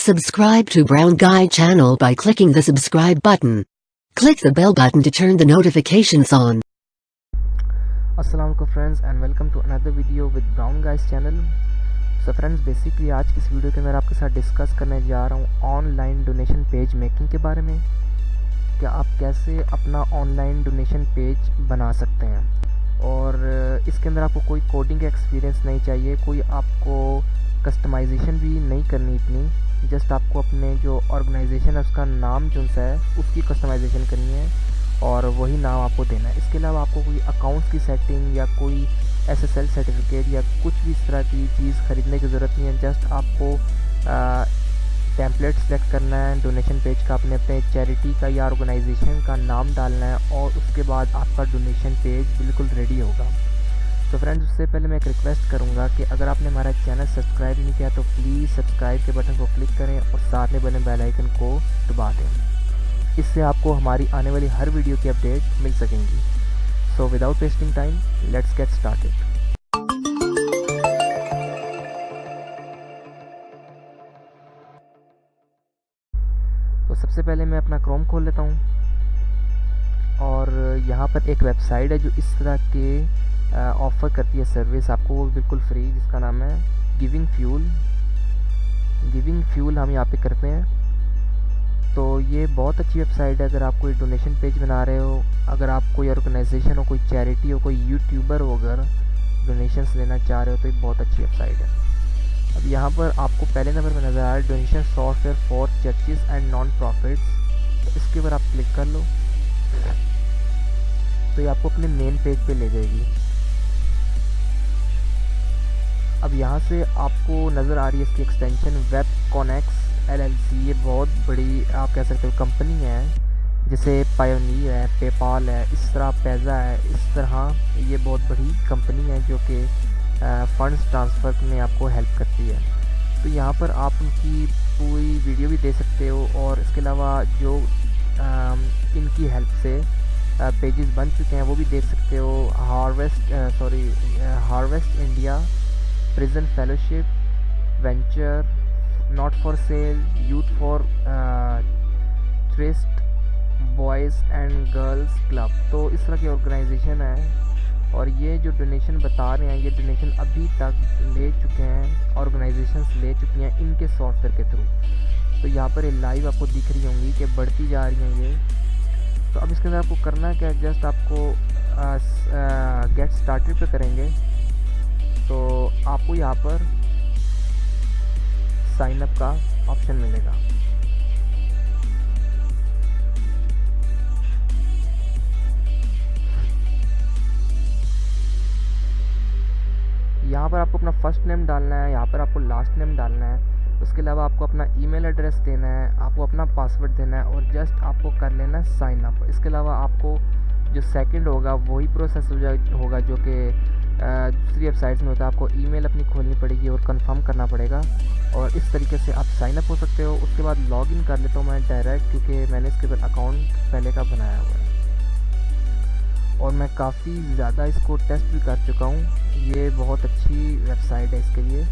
Subscribe to Brown Guy channel by clicking the subscribe button. Click the bell button to turn the notifications on. अस्सलाम वालेकुम friends and welcome to another video with Brown Guys channel. So friends, basically आज की इस video के अंदर आपके साथ discuss करने जा रहा हूँ ऑनलाइन डोनेशन पेज मेकिंग के बारे में। क्या आप कैसे अपना ऑनलाइन डोनेशन पेज बना सकते हैं, और इसके अंदर आपको कोई कोडिंग का एक्सपीरियंस नहीं चाहिए, कोई आपको कस्टमाइजेशन भी नहीं करनी इतनी, जस्ट आपको अपने जो ऑर्गेनाइजेशन है उसका नाम जो सा है उसकी कस्टमाइजेशन करनी है और वही नाम आपको देना है। इसके अलावा आपको कोई अकाउंट्स की सेटिंग या कोई SSL सर्टिफिकेट या कुछ भी इस तरह की चीज़ ख़रीदने की ज़रूरत नहीं है। जस्ट आपको टेम्पलेट सेलेक्ट करना है डोनेशन पेज का, अपने चैरिटी का या ऑर्गेनाइजेशन का नाम डालना है और उसके बाद आपका डोनेशन पेज बिल्कुल रेडी होगा। तो फ्रेंड्स, उससे पहले मैं एक रिक्वेस्ट करूंगा कि अगर आपने हमारा चैनल सब्सक्राइब नहीं किया तो प्लीज़ सब्सक्राइब के बटन को क्लिक करें और साथ में बने बेल आइकन को दबा दें। इससे आपको हमारी आने वाली हर वीडियो की अपडेट मिल सकेंगी। So without wasting time, let's get started. तो सबसे पहले मैं अपना क्रोम खोल लेता हूँ और यहाँ पर एक वेबसाइट है जो इस तरह के ऑफ़र करती है सर्विस आपको, वो बिल्कुल फ्री, जिसका नाम है गिविंग फ्यूल। हम यहाँ पे करते हैं। तो ये बहुत अच्छी वेबसाइट है अगर आप कोई डोनेशन पेज बना रहे हो, अगर आप कोई ऑर्गेनाइजेशन हो, कोई चैरिटी हो, कोई यूट्यूबर हो, अगर डोनेशंस लेना चाह रहे हो तो ये बहुत अच्छी वेबसाइट है। अब यहाँ पर आपको पहले नंबर पर नज़र आ रहा है donation software for churches and non profits. तो इसके ऊपर आप क्लिक कर लो तो ये आपको अपने मेन पेज पे ले जाएगी। अब यहाँ से आपको नज़र आ रही है इसकी एक्सटेंशन वेबकॉनेक्स LLC। ये बहुत बड़ी आप कह सकते हो कंपनी है, जैसे पायोनियर है, पेपाल है, इस तरह पैज़ा है, इस तरह ये बहुत बड़ी कंपनी है जो कि फंड्स ट्रांसफ़र में आपको हेल्प करती है। तो यहाँ पर आप उनकी पूरी वीडियो भी दे सकते हो और इसके अलावा जो इनकी हेल्प से पेजेस बन चुके हैं वो भी देख सकते हो। Harvest India, prison fellowship, venture, not for sale, youth for trust, boys and girls club. तो इस तरह की ऑर्गेनाइजेशन है और ये जो डोनेशन बता रहे हैं ये डोनेशन अभी तक ले चुके हैं, ऑर्गेनाइजेशंस ले चुकी हैं इनके सॉफ्टवेयर के थ्रू। तो यहाँ पर ये लाइव आपको दिख रही होंगी कि बढ़ती जा रही हैं ये। तो अब इसके अंदर आपको करना क्या है, जस्ट आपको गेट स्टार्टेड पे करेंगे तो आपको यहाँ पर साइन अप का ऑप्शन मिलेगा। यहाँ पर आपको अपना फर्स्ट नेम डालना है, यहाँ पर आपको लास्ट नेम डालना है, उसके अलावा आपको अपना ईमेल एड्रेस देना है, आपको अपना पासवर्ड देना है और जस्ट आपको कर लेना है साइन अप। इसके अलावा आपको जो सेकंड होगा वही प्रोसेस होगा जो कि दूसरी वेबसाइट्स में होता है। आपको ईमेल अपनी खोलनी पड़ेगी और कंफर्म करना पड़ेगा और इस तरीके से आप साइन अप हो सकते हो। उसके बाद लॉगिन कर लेता हूँ मैं डायरेक्ट, क्योंकि मैंने इसके ऊपर अकाउंट पहले का बनाया हुआ है और मैं काफ़ी ज़्यादा इसको टेस्ट भी कर चुका हूँ। ये बहुत अच्छी वेबसाइट है इसके लिए।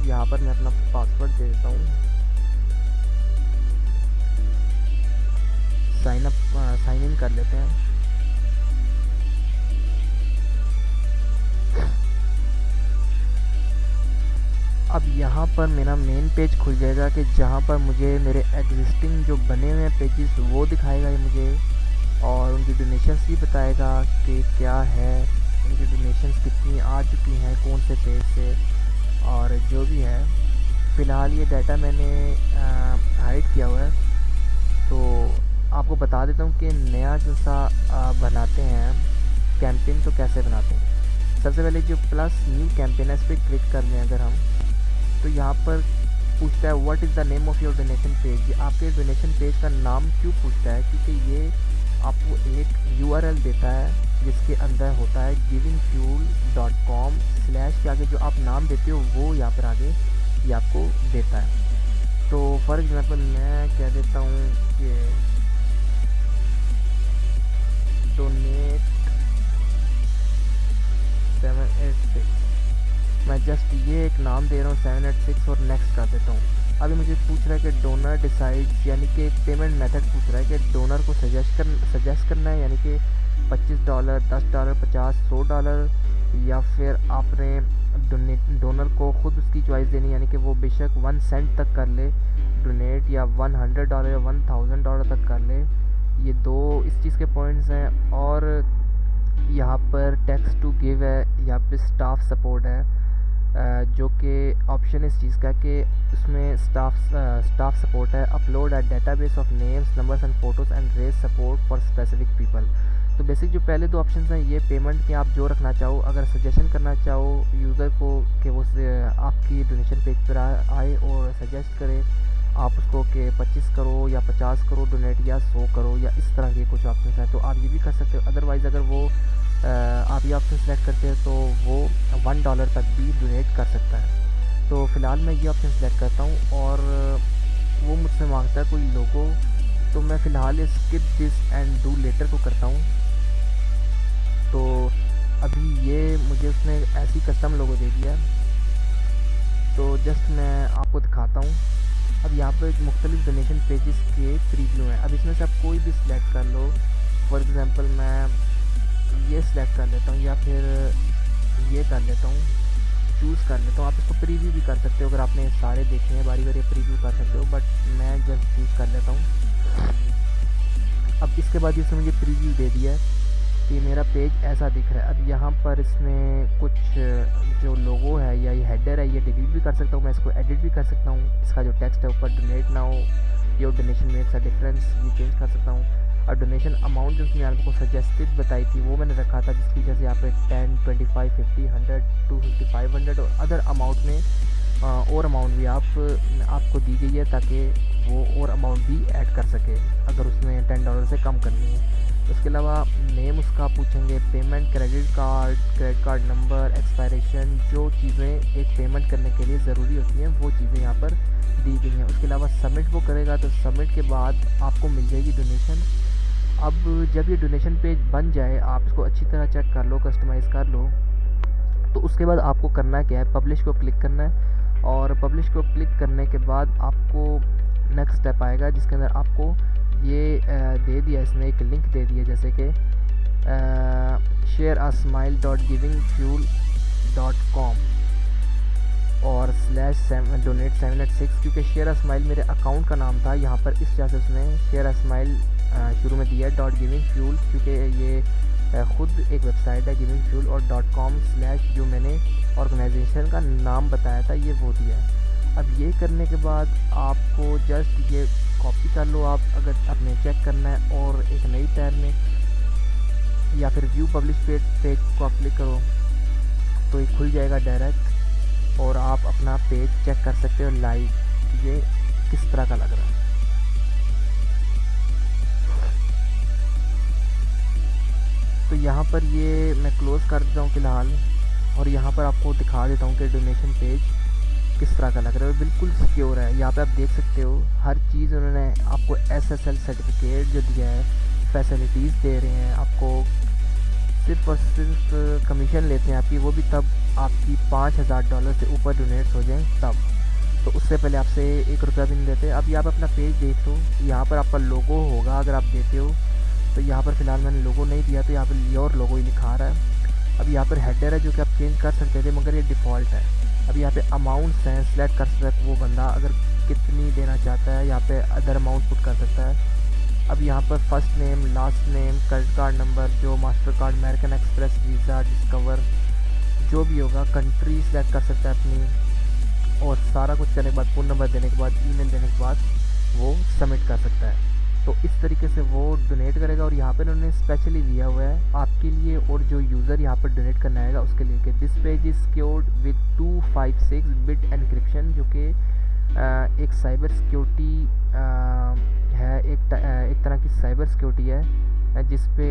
यहाँ पर मैं अपना पासवर्ड दे देता हूँ, साइन इन कर लेते हैं। अब यहाँ पर मेरा मेन पेज खुल जाएगा कि जहाँ पर मुझे मेरे एग्जिस्टिंग जो बने हुए हैं पेजेस वो दिखाएगा ये मुझे, और उनकी डोनेशंस भी बताएगा कि क्या है, उनकी डोनेशंस कितनी आ चुकी हैं, कौन से पेज से, और जो भी है। फ़िलहाल ये डाटा मैंने हाइड किया हुआ है। तो आपको बता देता हूँ कि नया जो सा बनाते हैं कैंपेन तो कैसे बनाते हैं। सबसे पहले जो प्लस न्यू कैंपेन है इस पर क्लिक कर लें अगर हम, तो यहाँ पर पूछता है what is the name of your donation page. ये आपके डोनेशन पेज का नाम क्यों पूछता है, क्योंकि ये आपको एक URL देता है जिसके अंदर होता है givingfuel.com/ के आगे जो आप नाम देते हो वो यहाँ पर आगे ये आपको देता है। तो फॉर एग्जांपल मैं कह देता हूँ कि डोनेट 786 मैं जस्ट ये एक नाम दे रहा हूँ 786 और नेक्स्ट कर देता हूँ। अभी मुझे पूछ रहा है कि डोनर डिसाइड्स, यानी कि पेमेंट मेथड पूछ रहा है कि डोनर को सजेस्ट करना है, यानी कि $25, $10, $50, $100, या फिर आपने डोनर को ख़ुद उसकी चॉइस देनी, यानी कि वो बेशक 1 सेंट तक कर ले डोनेट, या $100 या $1000 तक कर ले। ये दो इस चीज़ के पॉइंट्स हैं। और यहाँ पर टेक्स्ट टू गिव है, यहाँ पे स्टाफ सपोर्ट है, जो कि ऑप्शन इस चीज़ का कि उसमें स्टाफ सपोर्ट है। Upload at database of names, numbers and photos and raise support for specific people. तो बेसिक जो पहले दो ऑप्शंस हैं ये पेमेंट के आप जो रखना चाहो, अगर सजेशन करना चाहो यूज़र को कि वो आपकी डोनेशन पेज पर आए और सजेस्ट करे आप उसको कि 25 करो या 50 करो डोनेट, या 100 करो, या इस तरह के कुछ ऑप्शन हैं, तो आप ये भी कर सकते हो। अदरवाइज़ अगर वो आप ये ऑप्शन सेलेक्ट करते हो तो वो $1 तक भी डोनेट कर सकता है। तो फ़िलहाल मैं ये ऑप्शन सेलेक्ट करता हूँ, और वो मुझसे मांगता है कोई लोगो, तो मैं फ़िलहाल skip this and do later को करता हूँ। तो अभी ये मुझे उसने ऐसी कस्टम लोगो दे दिया, तो जस्ट मैं आपको दिखाता हूँ। अब यहाँ पर मुख्तलिफ डोनेशन पेजेस के प्रीव्यू हैं। अब इसमें से आप कोई भी सिलेक्ट कर लो। फॉर एग्ज़ाम्पल मैं ये सिलेक्ट कर लेता हूँ, या फिर ये कर लेता हूँ, चूज़ कर लेता हूँ। आप इसको प्रीव्यू भी कर सकते हो, अगर आपने सारे देखे हैं बारी बारी प्रीव्यू कर सकते हो, बट मैं जस्ट चूज़ कर लेता हूँ। अब इसके बाद इसने मुझे प्रीव्यू दे दिया है कि मेरा पेज ऐसा दिख रहा है। अब यहाँ पर इसमें कुछ जो लोगो है या ये हेडर है ये डिलीट भी कर सकता हूँ, मैं इसको एडिट भी कर सकता हूँ। इसका जो टेक्स्ट है ऊपर donate now your donation makes a difference, ये चेंज कर सकता हूँ। और डोनेशन अमाउंट जो उसने आपको सजेस्टेड बताई थी वो मैंने रखा था, जिसकी वजह से यहाँ पे 10, 25, 50, 100, 250, 500 और अदर अमाउंट में और अमाउंट भी आपको दी गई है, ताकि वो और अमाउंट भी ऐड कर सके अगर उसने $10 से कम करनी है। उसके अलावा नेम उसका पूछेंगे, payment, credit card number, expiration, जो चीज़ें एक पेमेंट करने के लिए ज़रूरी होती हैं वो चीज़ें यहाँ पर दी गई हैं। उसके अलावा सबमिट वो करेगा, तो सबमिट के बाद आपको मिल जाएगी डोनेशन। अब जब ये डोनेशन पेज बन जाए, आप इसको अच्छी तरह चेक कर लो, कस्टमाइज़ कर लो, तो उसके बाद आपको करना क्या है, पब्लिश को क्लिक करना है। और पब्लिश को क्लिक करने के बाद आपको नेक्स्ट स्टेप आएगा, जिसके अंदर आपको ये दे दिया, इसने एक लिंक दे दिया, जैसे कि shareasmile.givingfuel.com और /donate786, क्योंकि शेयर अ स्माइल मेरे अकाउंट का नाम था। यहाँ पर इस वजह से उसने शेयर अ स्माइल शुरू में दिया .givingfuel, क्योंकि ये ख़ुद एक वेबसाइट है गिविंगफ्यूल, और .com/ जो मैंने ऑर्गेनाइजेशन का नाम बताया था ये वो दिया है। अब ये करने के बाद आपको जस्ट ये कॉपी कर लो आप, अगर आपने चेक करना है, और एक नई टैब में या फिर व्यू पब्लिश पेज को आप क्लिक करो तो ये खुल जाएगा डायरेक्ट, और आप अपना पेज चेक कर सकते हो लाइव ये किस तरह का लग रहा है। तो यहाँ पर ये मैं क्लोज़ कर देता हूँ फ़िलहाल, और यहाँ पर आपको दिखा देता हूँ कि डोनेशन पेज किस तरह का लग रहा है। बिल्कुल सिक्योर है, यहाँ पे आप देख सकते हो हर चीज़ उन्होंने आपको SSL सर्टिफिकेट जो दिया है, फैसिलिटीज़ दे रहे हैं आपको। सिर्फ और सिर्फ कमीशन लेते हैं आपकी, वो भी तब आपकी $5000 से ऊपर डोनेट्स हो जाएं तब, तो उससे पहले आपसे ₹1 भी नहीं देते। अब यहाँ पर अपना पेज देख लो, यहाँ पर आपका लोगो होगा अगर आप देते हो, तो यहाँ पर फ़िलहाल मैंने लोगो नहीं दिया, तो यहाँ पर योर लोगो ही लिखा रहा है। अब यहाँ पर हेडर है जो कि आप चेंज कर सकते थे, मगर ये डिफ़ॉल्ट है। अब यहाँ पे अमाउंट्स हैं, सिलेक्ट कर सकता है वो बंदा अगर कितनी देना चाहता है, यहाँ पे अदर अमाउंट पुट कर सकता है। अब यहाँ पर first name, last name, credit card number, जो master card, American Express, Visa, Discover, जो भी होगा, कंट्री सिलेक्ट कर सकता है अपनी, और सारा कुछ करने के बाद फ़ोन नंबर देने के बाद, ईमेल देने के बाद वो सबमिट कर सकता है। तो इस तरीके से वो डोनेट करेगा। और यहाँ पर उन्होंने स्पेशली दिया हुआ है आपके लिए और जो यूज़र यहाँ पर डोनेट करना आएगा उसके लिए कि this page is secured with 256 bit encryption, जो कि एक साइबर सिक्योरिटी है, एक तरह की साइबर सिक्योरिटी है, जिस पे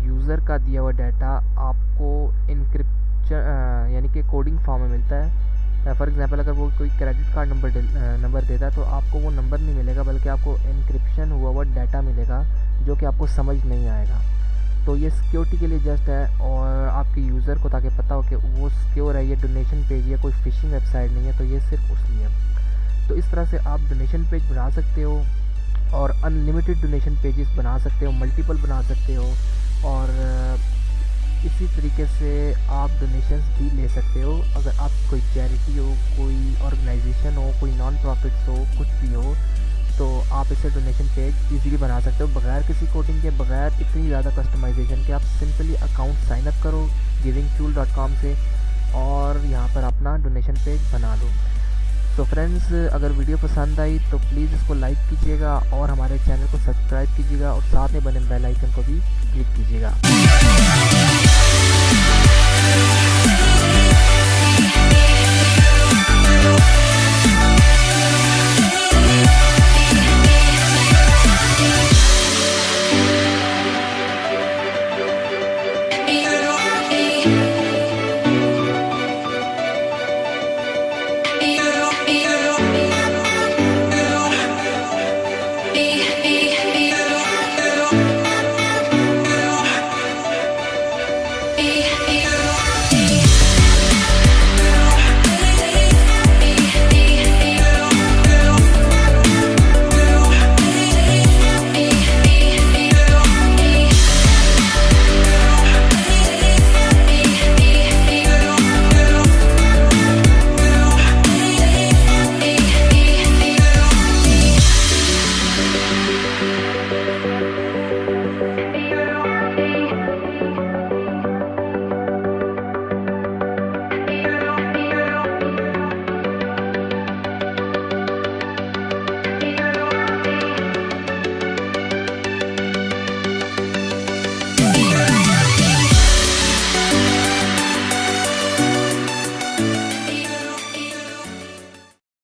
यूज़र का दिया हुआ डाटा आपको इनक्रिप्शन यानी कि कोडिंग फॉर्म में मिलता है। फॉर एग्ज़ाम्पल अगर वो कोई क्रेडिट कार्ड नंबर देता है तो आपको वो नंबर नहीं मिलेगा, बल्कि आपको इनक्रिप्शन हुआ हुआ डाटा मिलेगा जो कि आपको समझ नहीं आएगा। तो ये सिक्योरिटी के लिए जस्ट है और आपके यूज़र को ताकि पता हो कि वो सिक्योर है, ये डोनेशन पेज या कोई फ़िशिंग वेबसाइट नहीं है, तो ये सिर्फ उसलिए। तो इस तरह से आप डोनेशन पेज बना सकते हो और अनलिमिटेड डोनेशन पेजेस बना सकते हो, मल्टीपल बना सकते हो, और इसी तरीके से आप डोनेशंस भी ले सकते हो। अगर आप कोई चैरिटी हो, कोई ऑर्गेनाइजेशन हो, कोई नॉन प्रॉफिट्स हो, कुछ भी हो, तो आप इसे डोनेशन पेज इजीली बना सकते हो बगैर किसी कोडिंग के, बगैर इतनी ज़्यादा कस्टमाइजेशन के। आप सिंपली अकाउंट साइन अप करो givingfuel.com से और यहाँ पर अपना डोनेशन पेज बना दो। तो फ्रेंड्स, अगर वीडियो पसंद आई तो प्लीज़ इसको लाइक कीजिएगा और हमारे चैनल को सब्सक्राइब कीजिएगा और साथ में बने बेल आइकन को भी क्लिक कीजिएगा।